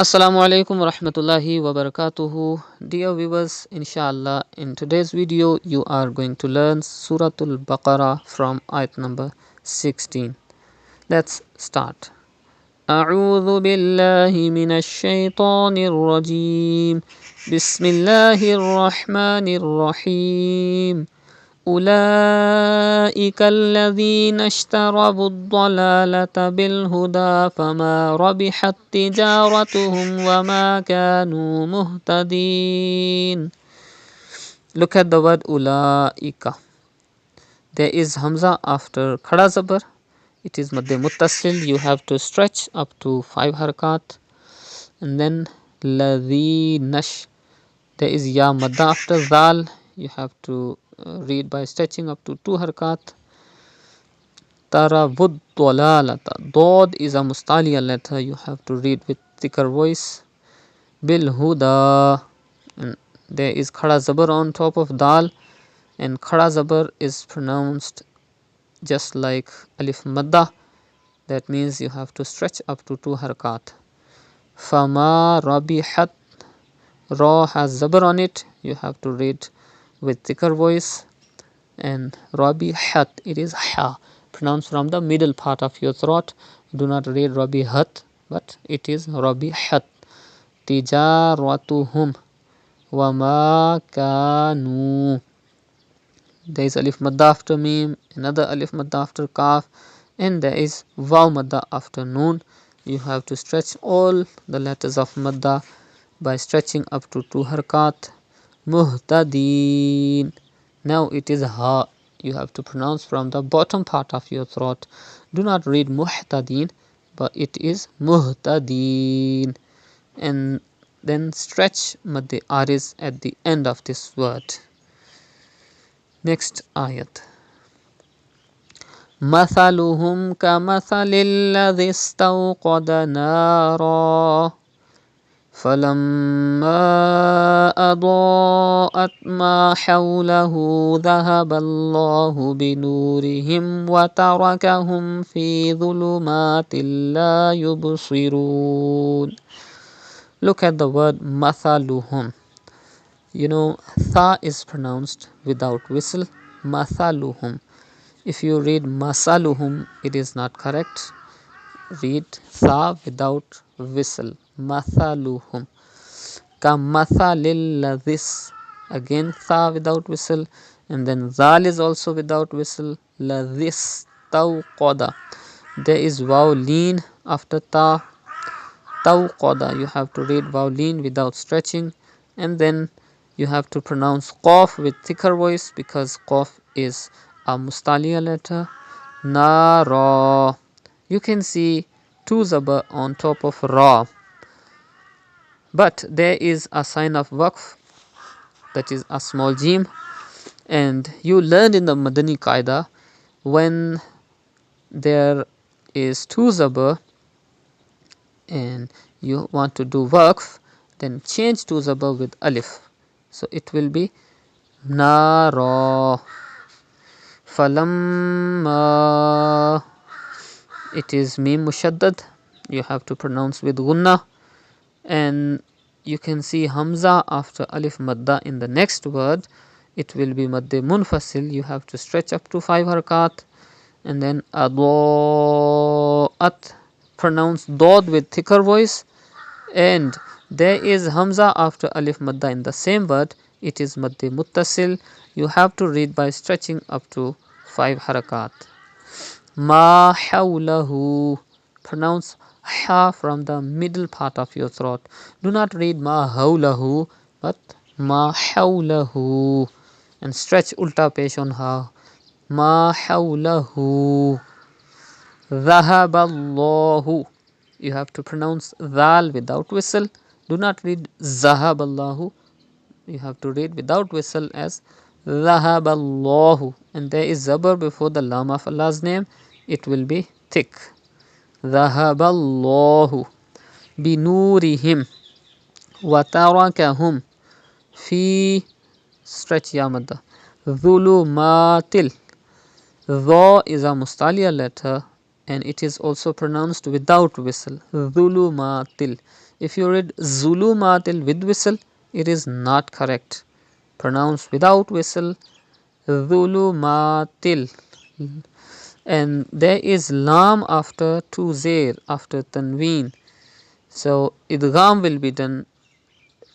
Assalamu alaikum wa rahmatullahi wa barakatuhu. Dear viewers, inshallah, in today's video you are going to learn Surah Baqarah from ayat number 16. Let's start. أعوذ بالله من الشيطان الرجيم بسم الله الرحمن الرحيم أولئك الذين اشتروا الضلالة بالهدى فما ربحت تجارتهم وما كانوا مهتدين. Look at the word أولئك. There is Hamza after Khada Zabar. It is Madde Muttasil. You have to stretch up to 5 harakat. And then Ladhinash. There is Ya Madda after Zal. You have to read by stretching up to 2 harakat. Tarawud Dalalata. Dod is a Mustaliya letter. You have to read with thicker voice. Bil Huda. And there is Khada Zabar on top of Dal. And Khada Zabar is pronounced just like Alif Madda. That means you have to stretch up to 2 harakat. Fama Rabihat. Ra has Zabar on it. You have to read with thicker voice. And Rabihat, it is Ha, pronounced from the middle part of your throat. Do not read Rabihat, but it is Rabihat. Tijaratuhum wama kanu. There is Alif Madda after Mim, another Alif Madda after Kaf, and there is Waw Madda after Noon. You have to stretch all the letters of Madda by stretching up to 2 harakat. Muhtadeen. Now it is Ha. You have to pronounce from the bottom part of your throat. Do not read Muhtadeen, but it is Muhtadeen. And then stretch Madde Aris at the end of this word. Next ayat. مثلهم كمثل الذي استوقد نارا فلما أضاءت ما حوله ذهب الله بنورهم وتركهم في ظلمات لا يبصرون. Look at the word مثلهم. You know, Tha is pronounced without whistle. Mathaluhum. If you read Masaluhum, it is not correct. Read Tha without whistle. Mathaluhum. Kamathalil ladhis. Again Tha without whistle. And then Zal is also without whistle. Ladhis tawqada. There is Wawleen after Ta. Tawqada. You have to read Wawleen without stretching. And then you have to pronounce Qaf with thicker voice because Qaf is a Mustaliya letter. Nara. You can see 2 zabar on top of Ra. But there is a sign of Waqf, that is a small Jim. And you learned in the Madani Qaida, when there is 2 zabar and you want to do Waqf, then change 2 zabar with Alif. So it will be Nara. Falamma. It is Mim Mushaddad. You have to pronounce with Gunna. And you can see Hamza after Alif Madda in the next word. It will be Madde Munfasil. You have to stretch up to 5 harakat. And then Adoat. Pronounce Dod with thicker voice. And there is Hamza after Alif Madda in the same word. It is Madde Muttasil. You have to read by stretching up to 5 harakat. Ma hawlahu. Pronounce Ha from the middle part of your throat. Do not read Ma hawlahu, but Ma hawlahu. And stretch ulta pesh on Ha. Ma hawlahu. Dhahaballahu. You have to pronounce Dhal without whistle. Do not read Zahaballahu. You have to read without whistle as Dhahaballahu. And there is Zabar before the Lam of Allah's name. It will be thick. Dhahaballahu binurihim wa tarakahum fi. Stretch Ya Madda. Dhulumatil. Dha is a Mustaliya letter and it is also pronounced without whistle. Dhulumatil. If you read zulumatil with whistle, it is not correct. Pronounce without whistle, zulumatil. And there is lam after two zair, after tanween. So idgham will be done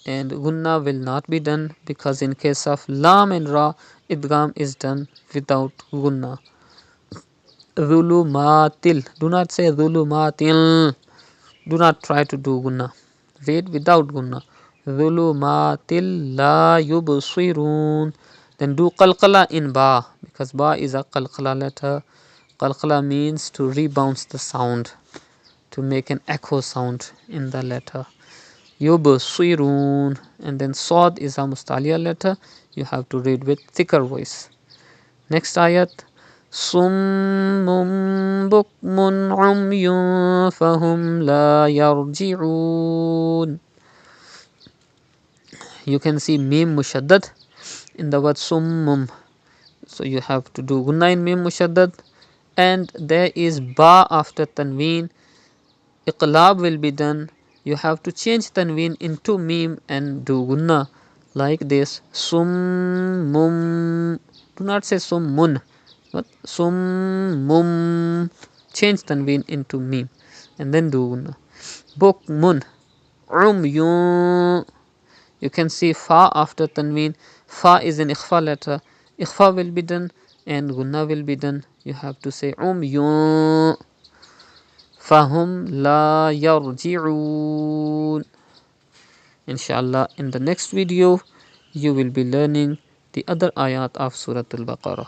and gunna will not be done, because in case of lam and ra, idgham is done without gunna. Zulumatil. Do not say zulumatil. Do not try to do gunna. Read without gunna. Zulumatil la yubsirun. Then do qalqala in ba, because ba is a qalqala letter. Qalqala means to rebounce the sound, to make an echo sound in the letter. Yubsirun. And then Sad is a mustalia letter. You have to read with thicker voice. Next ayat. Summun bukmun umyun fahum la yarji'un. You can see mim mushaddad in the word summum. So you have to do gunna in mim mushaddad. And there is ba after tanween. Iqlab will be done. You have to change tanween into mim and do gunna like this. Summum. Do not say summun, but summum. Change tanween into mim and then do gunna. Bukmun umyun. You can see fa after tanween. Fa is an ikhfa letter. Ikhfa will be done and gunna will be done. You have to say umyun. Fahum la yarji'un. Inshallah, in the next video, you will be learning the other ayat of Surah Al-Baqarah.